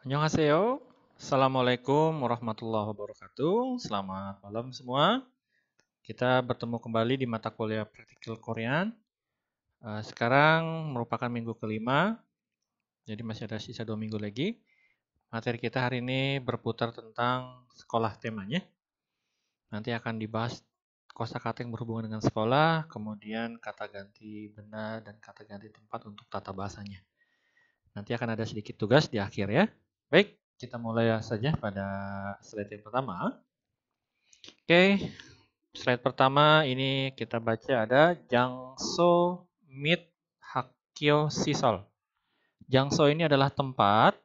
Annyeonghaseyo. Assalamualaikum warahmatullahi wabarakatuh. Selamat malam semua. Kita bertemu kembali di mata kuliah Practical Korean. Sekarang merupakan minggu kelima, jadi masih ada sisa 2 minggu lagi. Materi kita hari ini berputar tentang sekolah temanya. Nanti akan dibahas kosakata yang berhubungan dengan sekolah, kemudian kata ganti benda dan kata ganti tempat untuk tata bahasanya. Nanti akan ada sedikit tugas di akhir ya. Baik, kita mulai saja pada slide yang pertama. Oke, slide pertama ini kita baca ada Jangso Mit Hakkyo Sisol. Jangso ini adalah tempat,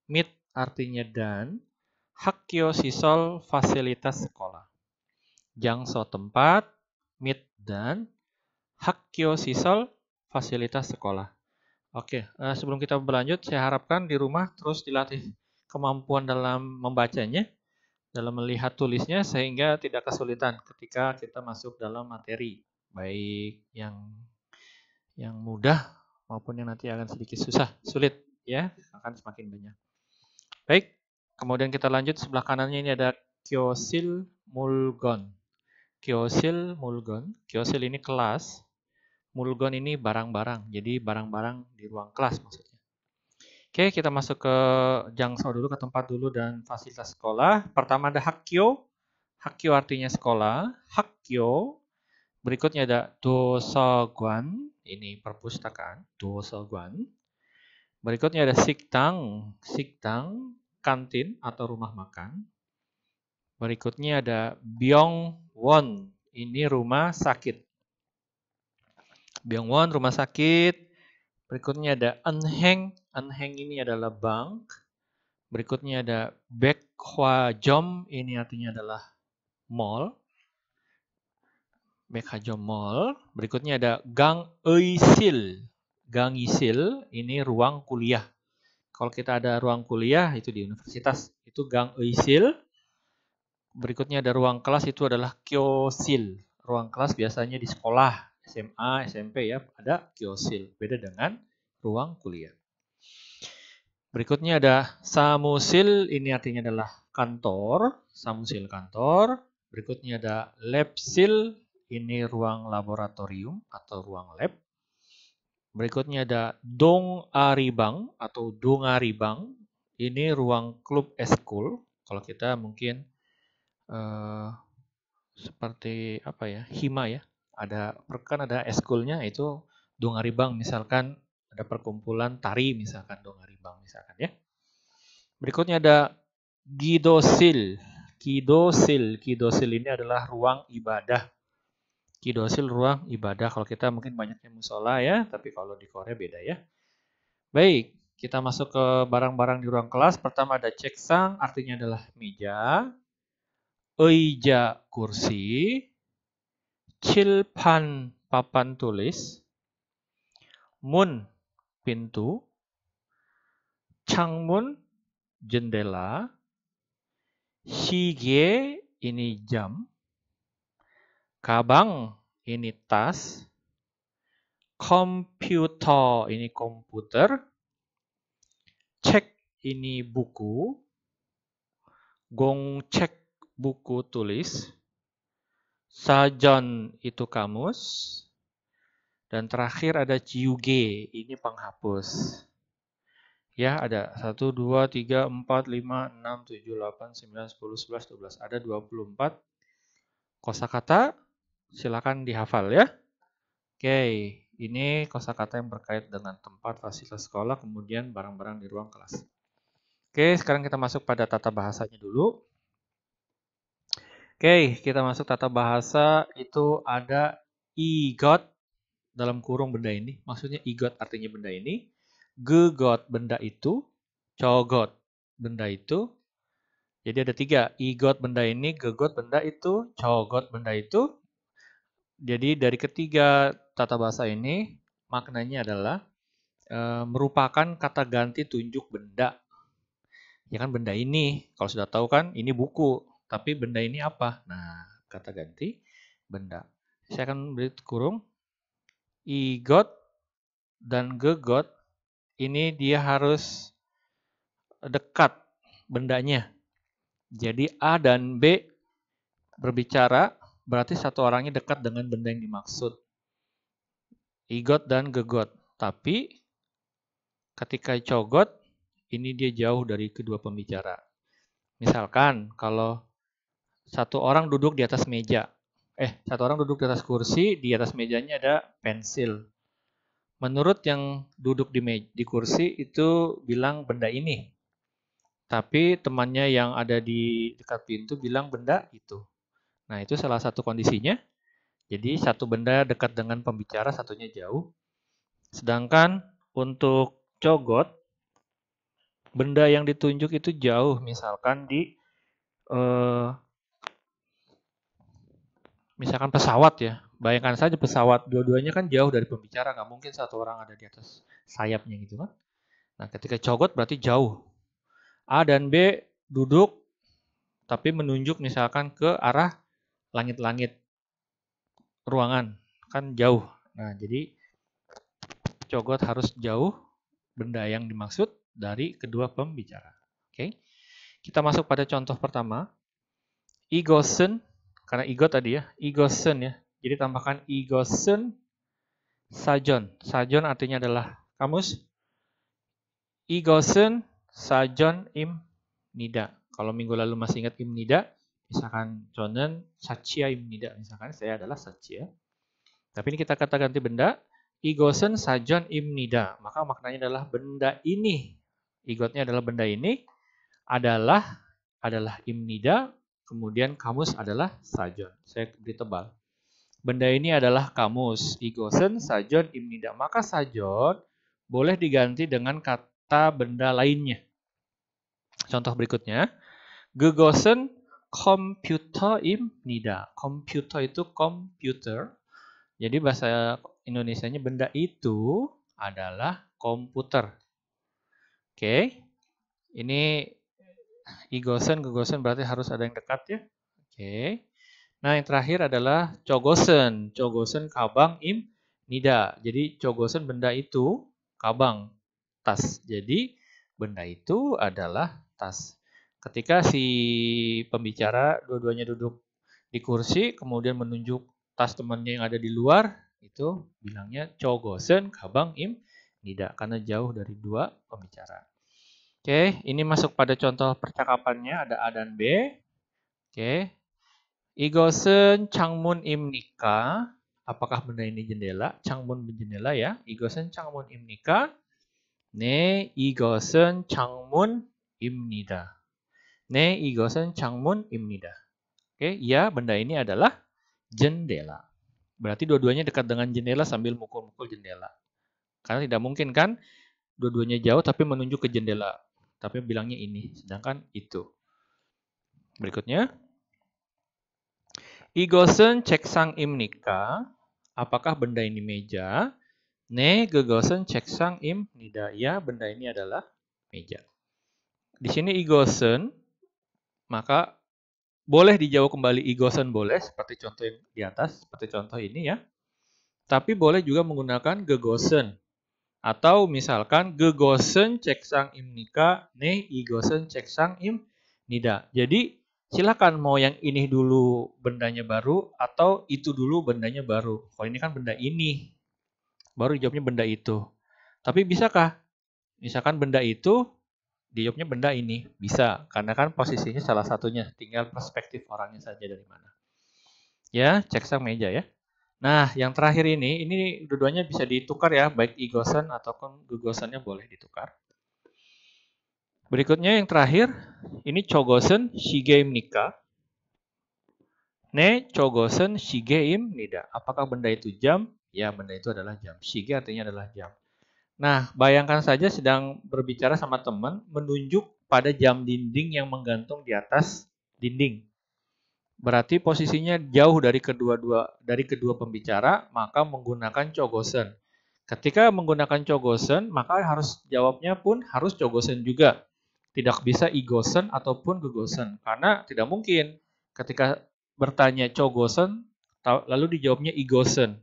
Mit artinya dan, Hakkyo Sisol fasilitas sekolah. Jangso tempat, Mit dan, Hakkyo Sisol fasilitas sekolah. Oke, sebelum kita berlanjut, saya harapkan di rumah terus dilatih kemampuan dalam membacanya, dalam melihat tulisnya, sehingga tidak kesulitan ketika kita masuk dalam materi, baik yang mudah maupun yang nanti akan sedikit sulit ya, akan semakin banyak. Baik, kemudian kita lanjut sebelah kanannya ini ada Kyosil Mulgon. Kyosil Mulgon, Kyosil ini kelas. Mulgon ini barang-barang, jadi barang-barang di ruang kelas maksudnya. Oke, kita masuk ke Jangso dulu, ke tempat dulu dan fasilitas sekolah. Pertama ada Hakkyo. Hakkyo artinya sekolah. Hakkyo. Berikutnya ada Dosogwan. Ini perpustakaan. Dosogwan. Berikutnya ada Siktang. Siktang, kantin atau rumah makan. Berikutnya ada Byongwon. Ini rumah sakit. Byongwon, rumah sakit. Berikutnya ada Anheng. Anheng ini adalah bank. Berikutnya ada Baekhwajom. Ini artinya adalah mall. Baekhwajom Mall. Berikutnya ada Gang Eusil. Gang Eusil ini ruang kuliah. Kalau kita ada ruang kuliah itu di universitas. Itu Gang Eusil. Berikutnya ada ruang kelas, itu adalah Kyosil. Ruang kelas biasanya di sekolah, SMA, SMP ya, ada Kyosil. Beda dengan ruang kuliah. Berikutnya ada Samusil, ini artinya adalah kantor. Samusil kantor. Berikutnya ada Labsil, ini ruang laboratorium atau ruang lab. Berikutnya ada Dongaribang atau Dongaribang, ini ruang klub eskul. Kalau kita mungkin seperti apa ya, hima ya, kan ada eskulnya, itu Dongaribang, misalkan ada perkumpulan tari misalkan Dongaribang misalkan ya. Berikutnya ada Gidosil. Kidosil ini adalah ruang ibadah. Kidosil ruang ibadah. Kalau kita mungkin banyaknya musola ya, tapi kalau di Korea beda ya. Baik, kita masuk ke barang-barang di ruang kelas. Pertama ada ceksang, artinya adalah meja. Eija, kursi. Chilpan, papan tulis. Mun, pintu. Changmun, jendela. Shige, ini jam. Kabang, ini tas. Komputer, ini komputer. Cek, ini buku. Gongcek, buku tulis. Sajon, itu kamus. Dan terakhir ada Jiuge, ini penghapus. Ya, ada 1, 2, 3, 4, 5, 6, 7, 8, 9, 10, 11, 12. Ada 24 kosakata. Silakan dihafal ya. Oke, ini kosakata yang berkait dengan tempat, fasilitas sekolah, kemudian barang-barang di ruang kelas. Oke, sekarang kita masuk pada tata bahasanya dulu. Oke, kita masuk tata bahasa, itu ada igot dalam kurung benda ini. Maksudnya igot artinya benda ini. Gegot benda itu. Cogot benda itu. Jadi ada 3. Igot benda ini, gegot benda itu, cogot benda itu. Jadi dari ketiga tata bahasa ini, maknanya adalah merupakan kata ganti tunjuk benda. Ya kan benda ini, kalau sudah tahu kan ini buku, tapi benda ini apa? Nah, kata ganti benda. Saya akan beri kurung. Igot dan gegot ini dia harus dekat bendanya. Jadi A dan B berbicara, berarti satu orangnya dekat dengan benda yang dimaksud. Igot dan gegot. Tapi ketika cogot, ini dia jauh dari kedua pembicara. Misalkan kalau satu orang duduk di atas meja. Satu orang duduk di atas kursi, di atas mejanya ada pensil. Menurut yang duduk di kursi itu bilang benda ini. Tapi temannya yang ada di dekat pintu bilang benda itu. Nah, itu salah satu kondisinya. Jadi satu benda dekat dengan pembicara, satunya jauh. Sedangkan untuk cogot, benda yang ditunjuk itu jauh. Misalkan misalkan pesawat ya. Bayangkan saja pesawat, dua-duanya kan jauh dari pembicara. Nggak mungkin satu orang ada di atas sayapnya gitu kan. Nah, ketika cogot berarti jauh. A dan B duduk, tapi menunjuk misalkan ke arah langit-langit ruangan. Kan jauh. Nah, jadi cogot harus jauh benda yang dimaksud dari kedua pembicara. Oke. Kita masuk pada contoh pertama. Igosen, karena igot tadi ya, igosen ya. Jadi tambahkan igosen sajon. Sajon artinya adalah kamus. Igosen sajon im nida. Kalau minggu lalu masih ingat im nida, misalkan 저는 사치야입니다. Misalkan saya adalah 사치야. Tapi ini kita kata ganti benda. Igosen sajon im nida. Maka maknanya adalah benda ini. Igotnya adalah benda ini. Adalah im nida. Kemudian kamus adalah sajon. Saya beri tebal. Benda ini adalah kamus. Igosen sajon im nida. Maka sajon boleh diganti dengan kata benda lainnya. Contoh berikutnya. Gegosen komputer입니다. Komputer itu komputer. Jadi bahasa Indonesianya benda itu adalah komputer. Oke. Ini igosen, gegosen berarti harus ada yang dekat ya. Oke. Nah, yang terakhir adalah cogosen. Cogosen kabang im nida. Jadi cogosen benda itu, kabang tas. Jadi benda itu adalah tas. Ketika si pembicara dua-duanya duduk di kursi, kemudian menunjuk tas temannya yang ada di luar, itu bilangnya cogosen kabang im nida, karena jauh dari dua pembicara. Oke, ini masuk pada contoh percakapannya, ada A dan B. Oke, 이것은 창문입니까? Apakah benda ini jendela? 창문 jendela ya. 이것은 창문입니까? 네, 이것은 창문입니다. 네, 이것은 창문입니다. Oke, ya, benda ini adalah jendela. Berarti dua-duanya dekat dengan jendela sambil mukul-mukul jendela. Karena tidak mungkin kan dua-duanya jauh tapi menunjuk ke jendela. Tapi bilangnya ini, sedangkan itu. Berikutnya. 이것은 책상입니까? Apakah benda ini meja? 네, 그것은 책상입니다. Ya, benda ini adalah meja. Di sini 이것은, maka boleh dijawab kembali 이것은 boleh, seperti contoh yang di atas, seperti contoh ini ya. Tapi boleh juga menggunakan 그것은. Atau misalkan 그것은 책상입니까? 네, 이것은 책상입니다. Jadi silakan mau yang ini dulu bendanya baru atau itu dulu bendanya baru. Kalau ini kan benda ini, baru jawabnya benda itu. Tapi bisakah? Misalkan benda itu, dijawabnya benda ini. Bisa, karena kan posisinya salah satunya. Tinggal perspektif orangnya saja dari mana. Ya, cek sang meja ya. Nah, yang terakhir ini dua-duanya bisa ditukar ya, baik igosen ataupun gegosennya boleh ditukar. Berikutnya yang terakhir, ini cogosen shigeimnika. Ne cogosen shigeimnida. Apakah benda itu jam? Ya, benda itu adalah jam. Shige artinya adalah jam. Nah, bayangkan saja sedang berbicara sama teman, menunjuk pada jam dinding yang menggantung di atas dinding. Berarti posisinya jauh dari kedua pembicara, maka menggunakan cogosen. Ketika menggunakan cogosen, maka harus jawabnya pun harus cogosen juga. Tidak bisa igosen ataupun gegosen. Karena tidak mungkin ketika bertanya cogosen, lalu dijawabnya igosen.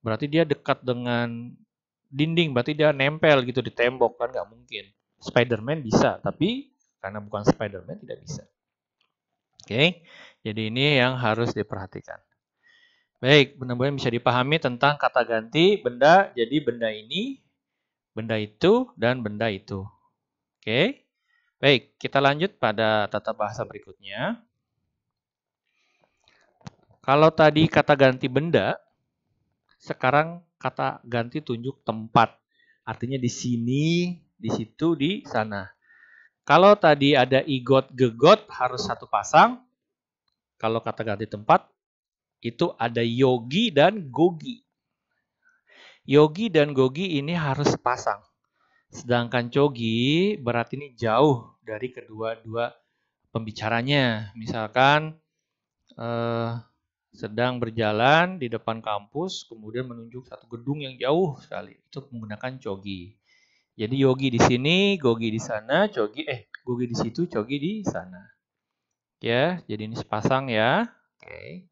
Berarti dia dekat dengan dinding, berarti dia nempel gitu di tembok, kan nggak mungkin. Spider-Man bisa, tapi karena bukan Spider-Man tidak bisa. Oke, jadi ini yang harus diperhatikan. Baik, benar-benar bisa dipahami tentang kata ganti benda, jadi benda ini, benda itu, dan benda itu. Oke, baik, kita lanjut pada tata bahasa berikutnya. Kalau tadi kata ganti benda, sekarang kata ganti tunjuk tempat. Artinya di sini, di situ, di sana. Kalau tadi ada igot, gegot harus satu pasang. Kalau kata ganti tempat, itu ada yogi dan gogi. Yogi dan gogi ini harus pasang. Sedangkan cogi berarti ini jauh dari kedua-dua pembicaranya. Misalkan sedang berjalan di depan kampus, kemudian menunjuk satu gedung yang jauh sekali. Itu menggunakan cogi. Jadi yogi di sini, gogi di sana, gogi di situ, cogi di sana. Ya, jadi ini sepasang ya. Oke.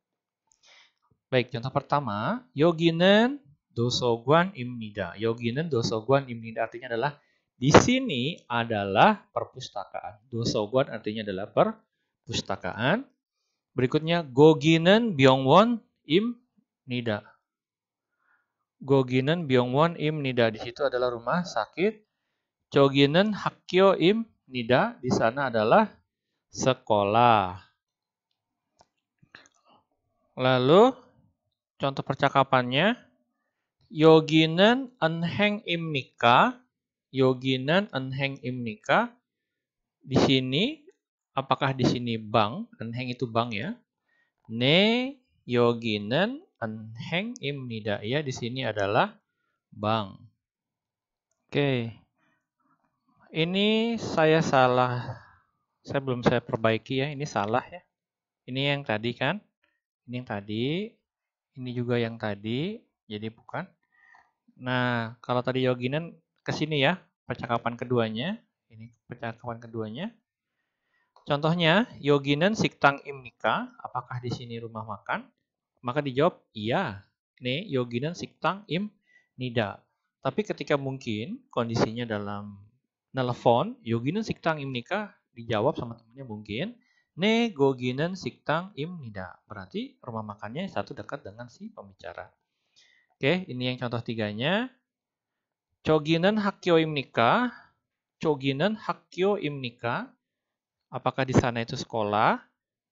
Baik, contoh pertama, yoginen dosoguan imnida. Yoginen dosoguan imnida artinya adalah di sini adalah perpustakaan. Dosoguan artinya adalah perpustakaan. Berikutnya Goginen Byongwon Im Nida. Goginen Byongwon Im Nida, di situ adalah rumah sakit. Choginen Hakyo Im Nida, di sana adalah sekolah. Lalu contoh percakapannya, Yoginen Enheng Im Nika. Yoginen Enheng Im Nika. Di sini apakah di sini bank? Enheng itu bank ya. Ne yoginen enheng im nida. Ya, di sini adalah bank. Oke. Ini saya salah. Saya perbaiki ya. Ini salah ya. Ini yang tadi kan? Ini yang tadi. Ini juga yang tadi. Jadi bukan. Nah, kalau tadi yoginen ke sini ya. Percakapan keduanya. Ini percakapan keduanya. Contohnya, yoginen siktang im nika. Apakah di sini rumah makan? Maka dijawab, iya. Ne yoginen siktang im nida. Tapi ketika mungkin kondisinya dalam nelpon, yoginen siktang im nika dijawab sama temannya mungkin, ne goginen siktang im nida. Berarti rumah makannya satu dekat dengan si pembicara. Oke, ini yang contoh tiganya. Choginen hakyo im nika. Choginen hakyo im nika. Apakah di sana itu sekolah?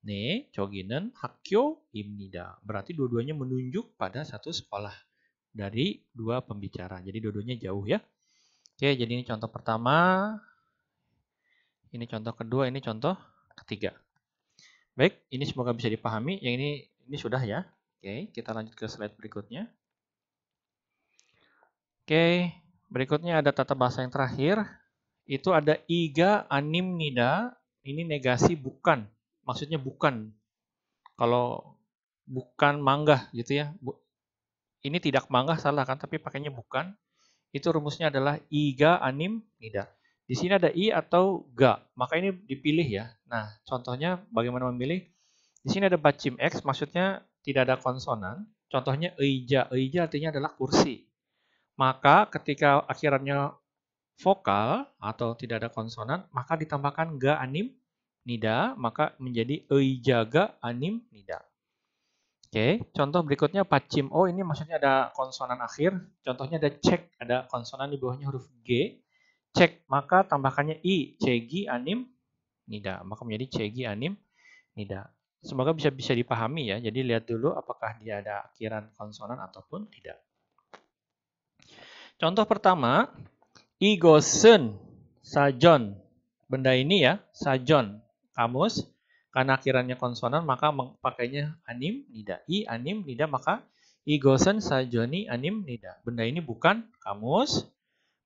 Ne, choginen hakyo imnida. Berarti dua-duanya menunjuk pada satu sekolah dari dua pembicara. Jadi dua-duanya jauh ya. Oke, jadi ini contoh pertama. Ini contoh kedua, ini contoh ketiga. Baik, ini semoga bisa dipahami. Yang ini sudah ya. Oke, kita lanjut ke slide berikutnya. Oke, berikutnya ada tata bahasa yang terakhir. Itu ada iga anim nida. Ini negasi bukan. Maksudnya bukan. Kalau bukan manggah gitu ya. Ini tidak manggah salah kan, tapi pakainya bukan. Itu rumusnya adalah iga anim nida. Di sini ada i atau ga, maka ini dipilih ya. Nah, contohnya bagaimana memilih? Di sini ada bacim x, maksudnya tidak ada konsonan. Contohnya eija. Eija artinya adalah kursi. Maka ketika akhirannya vokal atau tidak ada konsonan, maka ditambahkan ga anim nida, maka menjadi eijaga anim nida. Oke, contoh berikutnya pacim o, ini maksudnya ada konsonan akhir. Contohnya ada cek, ada konsonan di bawahnya huruf G. Cek, maka tambahkannya i, cegi anim nida, maka menjadi cegi anim nida. Semoga bisa dipahami ya. Jadi lihat dulu apakah dia ada akhiran konsonan ataupun tidak. Contoh pertama, igosen sajon. Benda ini ya, sajon. Kamus, karena akhirannya konsonan maka pakainya anim nida. I anim nida, maka igosen sajoni anim nida. Benda ini bukan kamus.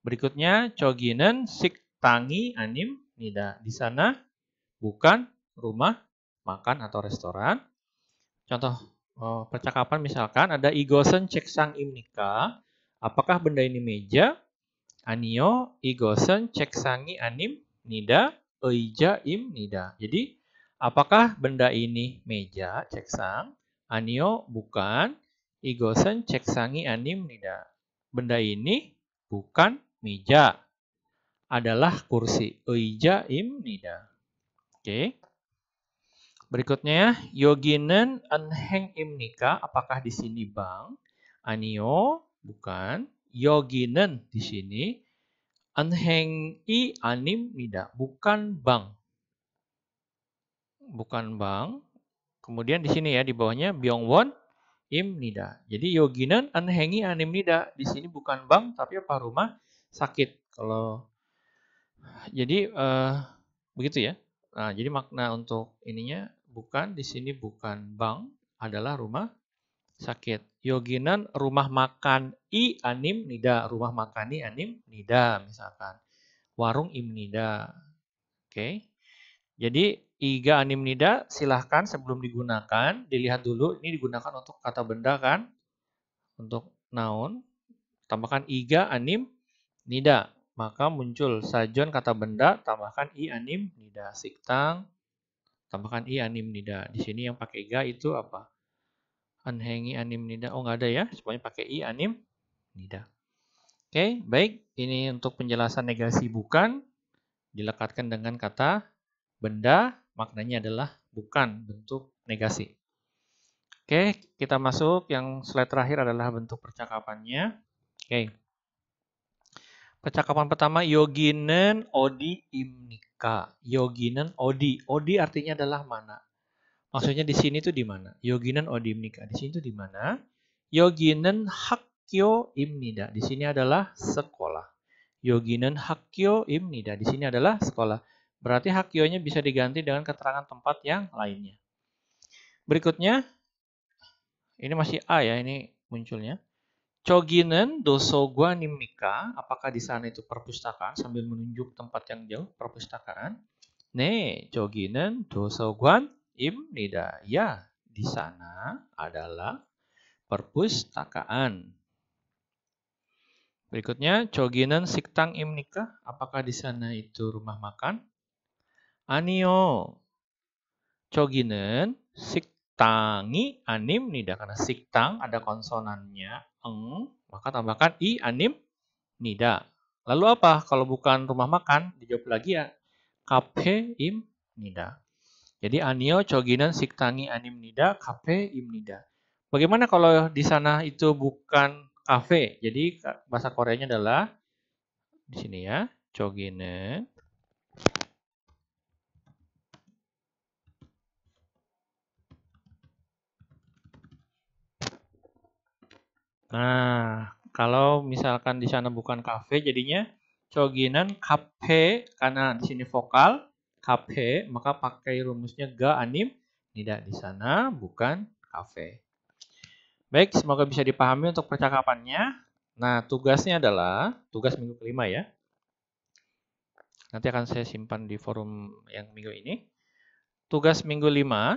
Berikutnya choginen siktangi anim nida. Di sana bukan rumah makan atau restoran. Contoh percakapan misalkan ada igosen ceksang im nika. Apakah benda ini meja? Anio igosen ceksangi anim nida eija im nida. Jadi apakah benda ini meja ceksang? Anio bukan. Igosen ceksangi anim nida. Benda ini bukan meja. adalah kursi. Eija imnida. Oke. Berikutnya, yoginen anheng imnika. Apakah di sini bang? Anio, bukan. Yoginen di sini. Anheng i anim nida. Bukan bang. Bukan bang. Kemudian di sini ya, di bawahnya byongwon im nida. Jadi yoginen anhengi anim nida. Di sini bukan bang, tapi apa, rumah sakit. Kalau jadi begitu ya. Nah, jadi makna untuk ininya bukan, di sini bukan bank, adalah rumah sakit. Yoginan rumah makan i anim nida, rumah makan i anim nida misalkan. Warung im nida. Oke. Jadi iga anim nida silahkan sebelum digunakan dilihat dulu ini digunakan untuk kata benda kan? Untuk noun. Tambahkan iga anim nida. Maka muncul sajon kata benda, tambahkan i anim nida. Siktang, tambahkan i anim nida. Di sini yang pakai ga itu apa? Anhengi anim nida. Oh, nggak ada ya. Semuanya pakai i anim nida. Oke, baik. Ini untuk penjelasan negasi bukan. Dilekatkan dengan kata benda. Maknanya adalah bukan, bentuk negasi. Oke, kita masuk. Yang slide terakhir adalah bentuk percakapannya. Oke. Percakapan pertama, yoginen odi imnika. Yoginen odi. Odi artinya adalah mana? Maksudnya di sini tuh di mana? Yoginen odi imnika. Di sini tuh di mana? Yoginen hakyo imnida. Di sini adalah sekolah. Yoginen hakyo imnida. Di sini adalah sekolah. Berarti hakyonya bisa diganti dengan keterangan tempat yang lainnya. Berikutnya, ini masih A ya, ini munculnya. Choginen dosogwa nimnika, apakah di sana itu perpustakaan sambil menunjuk tempat yang jauh perpustakaan? Ne, choginen dosogwan imnida. Ya, di sana adalah perpustakaan. Berikutnya, choginen siktang imnika, apakah di sana itu rumah makan? Anio. Choginen siktangi anim nida, karena siktang ada konsonannya eng, maka tambahkan i anim nida. Lalu apa kalau bukan rumah makan? Dijawab lagi ya, kafe im nida. Jadi anio choginan siktangi anim nida, kafe im nida. Bagaimana kalau di sana itu bukan kafe? Jadi bahasa Koreanya adalah di sini ya, choginan. Nah, kalau misalkan di sana bukan kafe, jadinya choginan kafe, karena di sini vokal kafe, maka pakai rumusnya ga anim nida. Di sana bukan kafe. Baik, semoga bisa dipahami untuk percakapannya. Nah, tugasnya adalah tugas minggu kelima ya. Nanti akan saya simpan di forum yang minggu ini. Tugas minggu 5,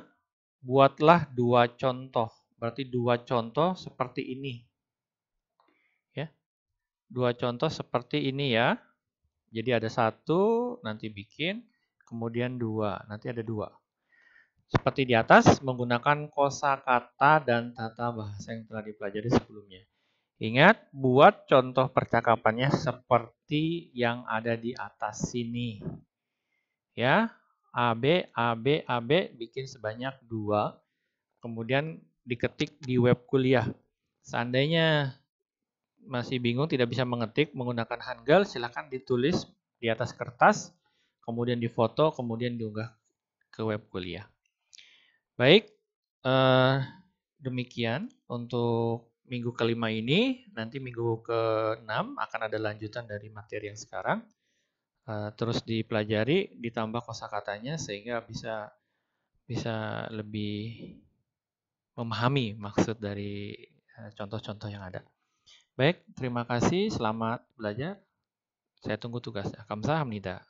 buatlah 2 contoh. Berarti 2 contoh seperti ini. 2 contoh seperti ini ya. Jadi ada 1, nanti bikin, kemudian 2, nanti ada 2. Seperti di atas, menggunakan kosakata dan tata bahasa yang telah dipelajari sebelumnya. Ingat, buat contoh percakapannya seperti yang ada di atas sini. Ya, AB, AB, AB, bikin sebanyak 2. Kemudian diketik di web kuliah. Seandainya masih bingung, tidak bisa mengetik menggunakan Hangul, silakan ditulis di atas kertas, kemudian difoto, kemudian diunggah ke web kuliah. Baik, demikian untuk minggu kelima ini. Nanti minggu ke-6 akan ada lanjutan dari materi yang sekarang. Terus dipelajari, ditambah kosakatanya sehingga bisa lebih memahami maksud dari contoh-contoh yang ada. Baik, terima kasih. Selamat belajar. Saya tunggu tugasnya. Kamsahamnida.